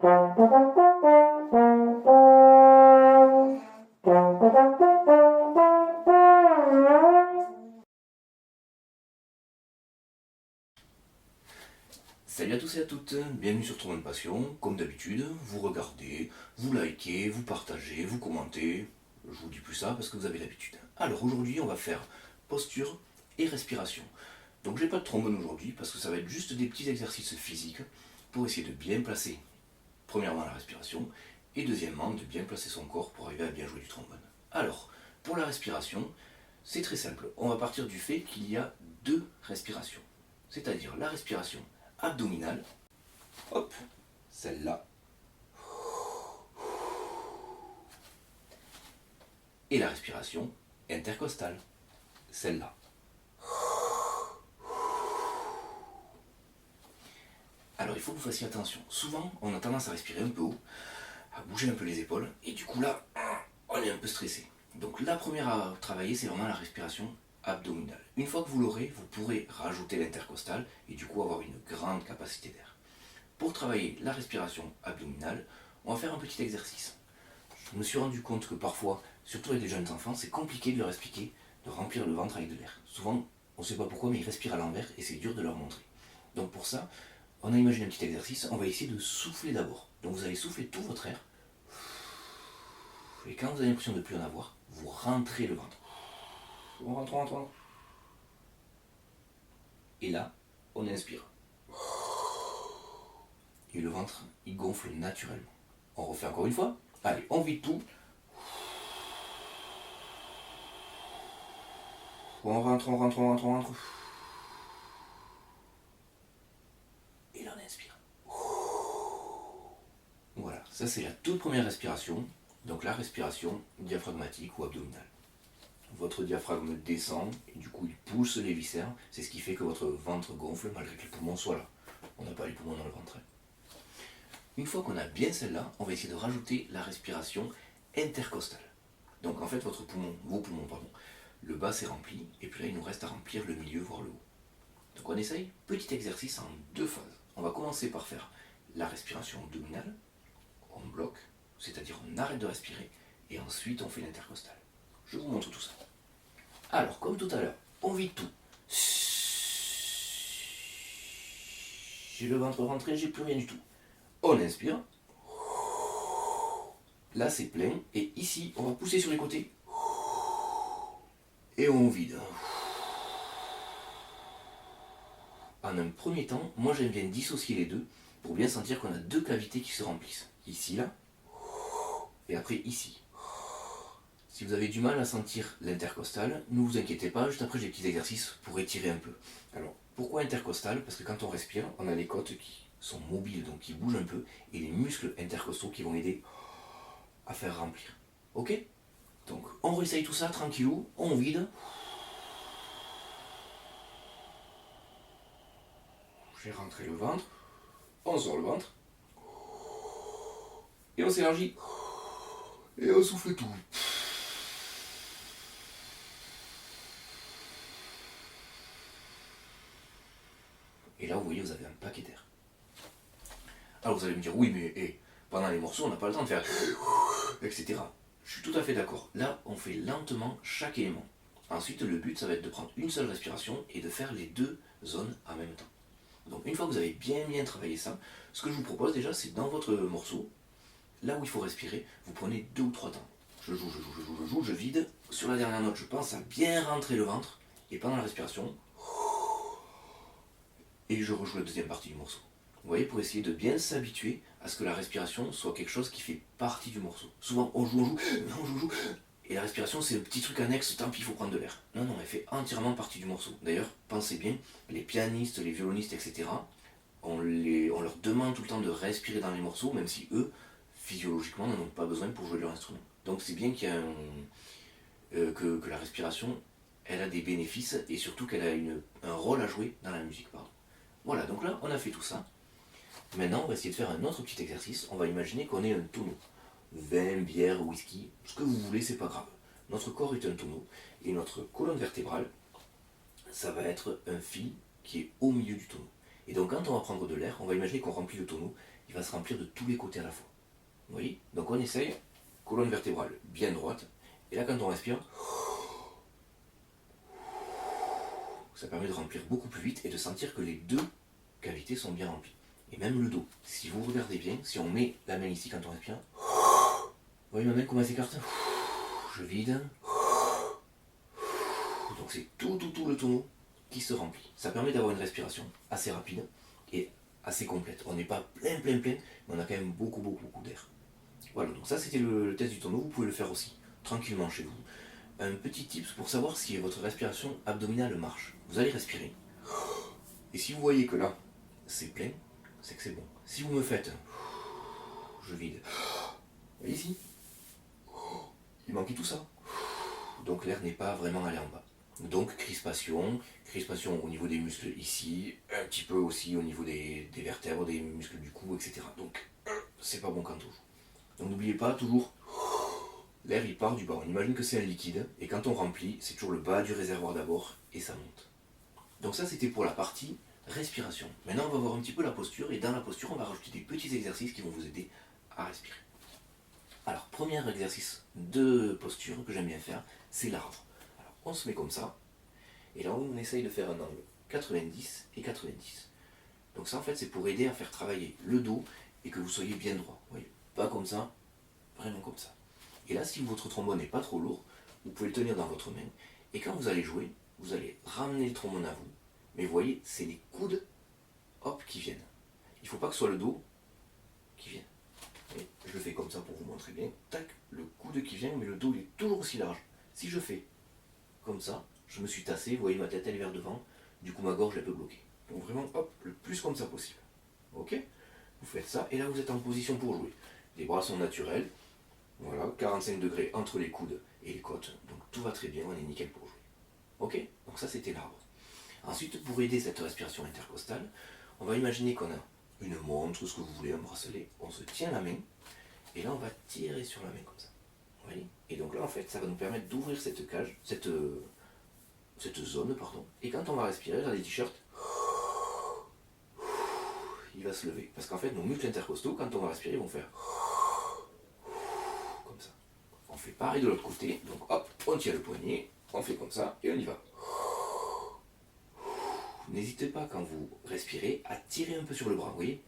Salut à tous et à toutes, bienvenue sur Trombone Passion. Comme d'habitude, vous regardez, vous likez, vous partagez, vous commentez. Je vous dis plus ça parce que vous avez l'habitude. Alors aujourd'hui, on va faire posture et respiration. Donc j'ai pas de trombone aujourd'hui parce que ça va être juste des petits exercices physiques pour essayer de bien placer, premièrement la respiration, et deuxièmement de bien placer son corps pour arriver à bien jouer du trombone. Alors, pour la respiration, c'est très simple. On va partir du fait qu'il y a deux respirations. C'est-à-dire la respiration abdominale, hop, celle-là, et la respiration intercostale, celle-là. Alors il faut que vous fassiez attention. Souvent, on a tendance à respirer un peu haut, à bouger un peu les épaules, et du coup là, on est un peu stressé. Donc la première à travailler, c'est vraiment la respiration abdominale. Une fois que vous l'aurez, vous pourrez rajouter l'intercostale et du coup avoir une grande capacité d'air. Pour travailler la respiration abdominale, on va faire un petit exercice. Je me suis rendu compte que parfois, surtout avec des jeunes enfants, c'est compliqué de leur expliquer de remplir le ventre avec de l'air. Souvent, on ne sait pas pourquoi, mais ils respirent à l'envers et c'est dur de leur montrer. Donc pour ça, on a imaginé un petit exercice, on va essayer de souffler d'abord. Donc vous allez souffler tout votre air, et quand vous avez l'impression de ne plus en avoir, vous rentrez le ventre. On rentre, on rentre, on rentre. Et là, on inspire. Et le ventre, il gonfle naturellement. On refait encore une fois. Allez, on vide tout. On rentre, on rentre, on rentre, on rentre. Et là, on inspire. Voilà, ça c'est la toute première respiration. Donc la respiration diaphragmatique ou abdominale. Votre diaphragme descend et du coup il pousse les viscères. C'est ce qui fait que votre ventre gonfle malgré que les poumons soient là. On n'a pas les poumons dans le ventre. Une fois qu'on a bien celle-là, on va essayer de rajouter la respiration intercostale. Donc en fait vos poumons, le bas c'est rempli et puis là il nous reste à remplir le milieu voire le haut. Donc on essaye, petit exercice en deux phases. On va commencer par faire la respiration abdominale, on bloque, c'est-à-dire on arrête de respirer et ensuite on fait l'intercostale. Je vous montre tout ça. Alors, comme tout à l'heure, on vide tout. J'ai le ventre rentré, j'ai plus rien du tout. On inspire. Là, c'est plein. Et ici, on va pousser sur les côtés. Et on vide. En un premier temps, moi j'aime bien dissocier les deux pour bien sentir qu'on a deux cavités qui se remplissent. Ici, là. Et après, ici. Si vous avez du mal à sentir l'intercostal, ne vous inquiétez pas, juste après j'ai des petits exercices pour étirer un peu. Alors, pourquoi intercostal? Parce que quand on respire, on a les côtes qui sont mobiles, donc qui bougent un peu, et les muscles intercostaux qui vont aider à faire remplir. Ok? Donc, on réessaye tout ça tranquillou, on vide. J'ai rentré le ventre, on sort le ventre, et on s'élargit, et on souffle tout. Et là, vous voyez, vous avez un paquet d'air. Alors vous allez me dire, oui, mais pendant les morceaux, on n'a pas le temps de faire etc. Je suis tout à fait d'accord. Là, on fait lentement chaque élément. Ensuite, le but, ça va être de prendre une seule respiration et de faire les deux zones en même temps. Donc une fois que vous avez bien travaillé ça, ce que je vous propose déjà, c'est dans votre morceau, là où il faut respirer, vous prenez 2 ou 3 temps. Je joue, je vide. Sur la dernière note, je pense à bien rentrer le ventre. Et pendant la respiration, et je rejoue la deuxième partie du morceau. Vous voyez, pour essayer de bien s'habituer à ce que la respiration soit quelque chose qui fait partie du morceau. Souvent, on joue, et la respiration, c'est le petit truc annexe, tant pis, il faut prendre de l'air. Non, elle fait entièrement partie du morceau. D'ailleurs, pensez bien, les pianistes, les violonistes, etc., on leur demande tout le temps de respirer dans les morceaux, même si eux, physiologiquement, n'en ont pas besoin pour jouer leur instrument. Donc c'est bien qu'il y a que la respiration, elle a des bénéfices, et surtout qu'elle a un rôle à jouer dans la musique. Pardon. Voilà, donc là, on a fait tout ça. Maintenant, on va essayer de faire un autre petit exercice. On va imaginer qu'on est un tonneau. Vin, bière, whisky, ce que vous voulez, c'est pas grave. Notre corps est un tonneau et notre colonne vertébrale, ça va être un fil qui est au milieu du tonneau. Et donc, quand on va prendre de l'air, on va imaginer qu'on remplit le tonneau il va se remplir de tous les côtés à la fois. Vous voyez? Donc on essaye, colonne vertébrale bien droite, et là quand on respire, ça permet de remplir beaucoup plus vite et de sentir que les deux cavités sont bien remplies. Et même le dos. Si vous regardez bien, si on met la main ici quand on respire, vous voyez ma main comment elle s'écarte? Je vide. Donc c'est tout le tonneau qui se remplit. Ça permet d'avoir une respiration assez rapide et assez complète. On n'est pas plein, mais on a quand même beaucoup d'air. Voilà, donc ça c'était le test du tonneau. Vous pouvez le faire aussi tranquillement chez vous. Un petit tips pour savoir si votre respiration abdominale marche. Vous allez respirer. Et si vous voyez que là, c'est plein, c'est que c'est bon. Si vous me faites, je vide. Vous voyez ici, il manquait tout ça. Donc l'air n'est pas vraiment allé en bas. Donc crispation au niveau des muscles ici, un petit peu aussi au niveau des vertèbres, des muscles du cou, etc. Donc c'est pas bon quand on joue. Donc n'oubliez pas, toujours, l'air il part du bas. On imagine que c'est un liquide, et quand on remplit, c'est toujours le bas du réservoir d'abord, et ça monte. Donc ça c'était pour la partie respiration. Maintenant on va voir un petit peu la posture, et dans la posture on va rajouter des petits exercices qui vont vous aider à respirer. Alors premier exercice de posture que j'aime bien faire, c'est l'arbre. Alors on se met comme ça, et là on essaye de faire un angle 90 et 90. Donc ça en fait c'est pour aider à faire travailler le dos et que vous soyez bien droit. Vous voyez, pas comme ça, vraiment comme ça. Et là si votre trombone n'est pas trop lourd, vous pouvez le tenir dans votre main, et quand vous allez jouer, vous allez ramener le trombone à vous, mais vous voyez, c'est les coudes, hop, qui viennent. Il ne faut pas que ce soit le dos qui vienne. Et je le fais comme ça pour vous montrer bien. Tac, le coude qui vient, mais le dos il est toujours aussi large. Si je fais comme ça, je me suis tassé, vous voyez ma tête elle est vers devant, du coup ma gorge elle peut bloquer. Donc vraiment, hop, le plus comme ça possible. Ok? Vous faites ça, et là vous êtes en position pour jouer. Les bras sont naturels, voilà, 45 degrés entre les coudes et les côtes, donc tout va très bien, on est nickel pour jouer. Ok? Donc ça c'était l'arbre. Ensuite, pour aider cette respiration intercostale, on va imaginer qu'on a une montre, ce que vous voulez, un bracelet, on se tient la main, et là on va tirer sur la main comme ça. Vous voyez? Et donc là en fait ça va nous permettre d'ouvrir cette cage, cette zone, pardon, et quand on va respirer, dans les t-shirts, il va se lever. Parce qu'en fait nos muscles intercostaux, quand on va respirer, ils vont faire comme ça. On fait pareil de l'autre côté, donc hop, on tient le poignet, on fait comme ça, et on y va. N'hésitez pas quand vous respirez à tirer un peu sur le bras, vous voyez?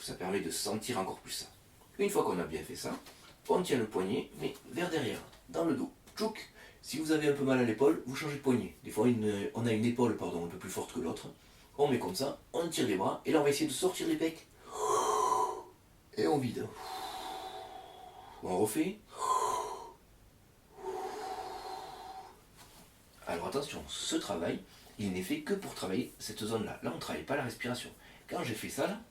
Ça permet de sentir encore plus ça. Une fois qu'on a bien fait ça, on tient le poignet, mais vers derrière, dans le dos. Tchouk. Si vous avez un peu mal à l'épaule, vous changez de poignet. Des fois, on a une épaule un peu plus forte que l'autre. On met comme ça, on tire les bras, et là on va essayer de sortir les pecs. Et on vide. On refait. Alors attention, ce travail, il n'est fait que pour travailler cette zone-là. Là, on ne travaille pas la respiration. Quand j'ai fait ça, là,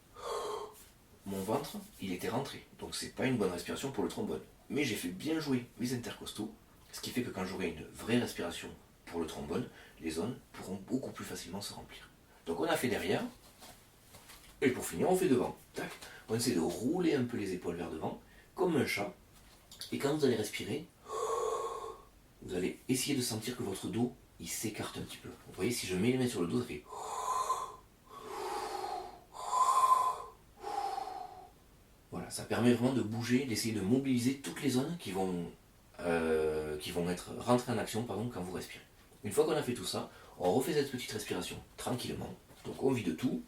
mon ventre, il était rentré. Donc c'est pas une bonne respiration pour le trombone. Mais j'ai fait bien jouer mes intercostaux, ce qui fait que quand j'aurai une vraie respiration pour le trombone, les zones pourront beaucoup plus facilement se remplir. Donc on a fait derrière, et pour finir, on fait devant. Tac. On essaie de rouler un peu les épaules vers devant, comme un chat. Et quand vous allez respirer, vous allez essayer de sentir que votre dos, il s'écarte un petit peu. Vous voyez, si je mets les mains sur le dos, ça fait... Voilà, ça permet vraiment de bouger, d'essayer de mobiliser toutes les zones qui vont être rentrées en action quand vous respirez. Une fois qu'on a fait tout ça, on refait cette petite respiration tranquillement. Donc on vide tout,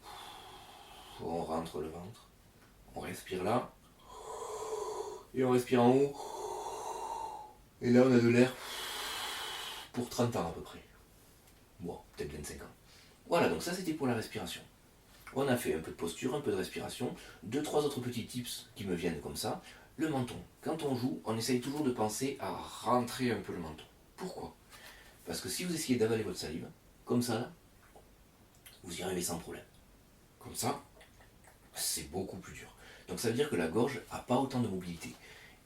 on rentre le ventre, on respire là, et on respire en haut, et là on a de l'air pour 30 ans à peu près. Bon, peut-être 25 ans. Voilà, donc ça c'était pour la respiration. On a fait un peu de posture, un peu de respiration, 2-3 autres petits tips qui me viennent comme ça. Le menton. Quand on joue, on essaye toujours de penser à rentrer un peu le menton. Pourquoi? Parce que si vous essayez d'avaler votre salive, comme ça, là, vous y arrivez sans problème. Comme ça, c'est beaucoup plus dur. Donc ça veut dire que la gorge n'a pas autant de mobilité.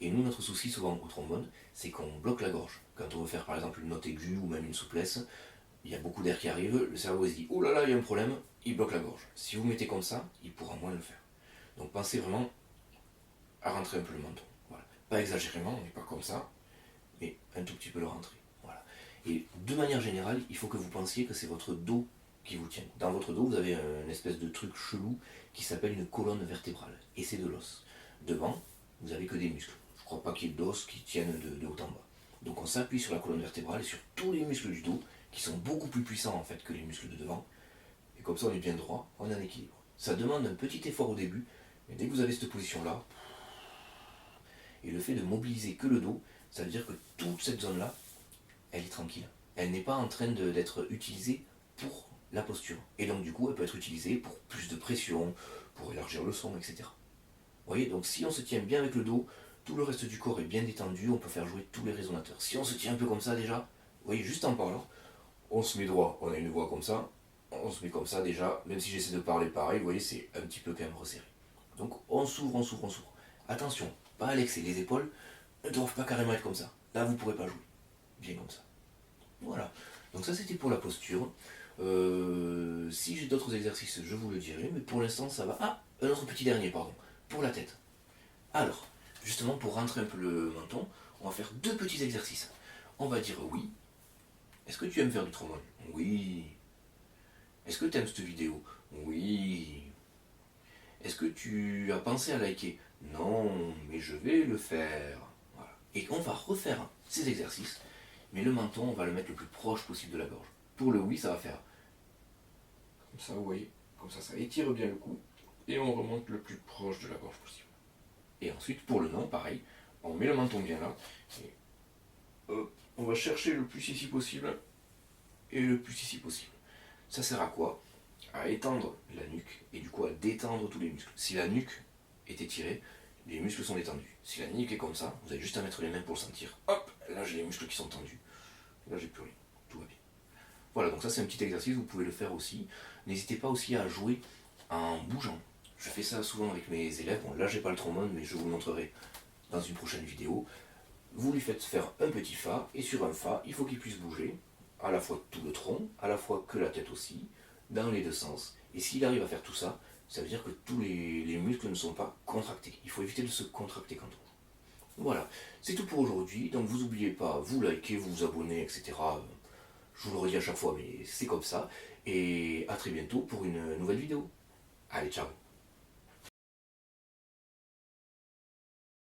Et nous, notre souci souvent au trombone, c'est qu'on bloque la gorge. Quand on veut faire par exemple une note aiguë ou même une souplesse, il y a beaucoup d'air qui arrive, le cerveau se dit « Oh là là, il y a un problème », il bloque la gorge. Si vous mettez comme ça, il pourra moins le faire. Donc pensez vraiment à rentrer un peu le menton. Voilà. Pas exagérément, on n'est pas comme ça, mais un tout petit peu le rentrer. Voilà. Et de manière générale, il faut que vous pensiez que c'est votre dos qui vous tiennent. Dans votre dos, vous avez une espèce de truc chelou qui s'appelle une colonne vertébrale, et c'est de l'os. Devant, vous n'avez que des muscles. Je ne crois pas qu'il y ait d'os qui tiennent de haut en bas. Donc on s'appuie sur la colonne vertébrale et sur tous les muscles du dos, qui sont beaucoup plus puissants en fait que les muscles de devant. Et comme ça on est bien droit, on est en équilibre. Ça demande un petit effort au début, mais dès que vous avez cette position-là, et le fait de mobiliser que le dos, ça veut dire que toute cette zone-là, elle est tranquille. Elle n'est pas en train d'être utilisée pour la posture. Et donc du coup, elle peut être utilisée pour plus de pression, pour élargir le son, etc. Vous voyez, donc si on se tient bien avec le dos, tout le reste du corps est bien détendu, on peut faire jouer tous les résonateurs. Si on se tient un peu comme ça déjà, vous voyez, juste en parlant, on se met droit, on a une voix comme ça, on se met comme ça déjà, même si j'essaie de parler pareil, vous voyez, c'est un petit peu quand même resserré. Donc on s'ouvre, on s'ouvre, on s'ouvre. Attention, pas à l'excès, les épaules ne doivent pas carrément être comme ça. Là, vous ne pourrez pas jouer. Bien comme ça. Voilà. Donc ça, c'était pour la posture. Si j'ai d'autres exercices, je vous le dirai, mais pour l'instant, ça va. Ah, un autre petit dernier, pardon. Pour la tête. Alors, justement, pour rentrer un peu le menton, on va faire deux petits exercices. On va dire oui. Est-ce que tu aimes faire du trombone? Oui. Est-ce que tu aimes cette vidéo? Oui. Est-ce que tu as pensé à liker? Non, mais je vais le faire. Voilà. Et on va refaire ces exercices, mais le menton, on va le mettre le plus proche possible de la gorge. Pour le oui, ça va faire comme ça, vous voyez, comme ça étire bien le cou, et on remonte le plus proche de la gorge possible. Et ensuite, pour le non, pareil, on met le menton bien là, et hop, on va chercher le plus ici possible, et le plus ici possible. Ça sert à quoi? À étendre la nuque, et du coup à détendre tous les muscles. Si la nuque est étirée, les muscles sont détendus. Si la nuque est comme ça, vous avez juste à mettre les mains pour le sentir. Hop, là j'ai les muscles qui sont tendus. Là j'ai plus rien. Tout va bien. Voilà, donc ça c'est un petit exercice, vous pouvez le faire aussi. N'hésitez pas aussi à jouer en bougeant. Je fais ça souvent avec mes élèves. Bon, là j'ai pas le trombone, mais je vous le montrerai dans une prochaine vidéo. Vous lui faites faire un petit fa, et sur un fa, il faut qu'il puisse bouger, à la fois tout le tronc, à la fois que la tête aussi, dans les deux sens. Et s'il arrive à faire tout ça, ça veut dire que tous les muscles ne sont pas contractés. Il faut éviter de se contracter quand on joue. Voilà, c'est tout pour aujourd'hui. Donc vous n'oubliez pas, vous likez, vous vous abonnez, etc. Je vous le redis à chaque fois, mais c'est comme ça. Et à très bientôt pour une nouvelle vidéo. Allez, ciao.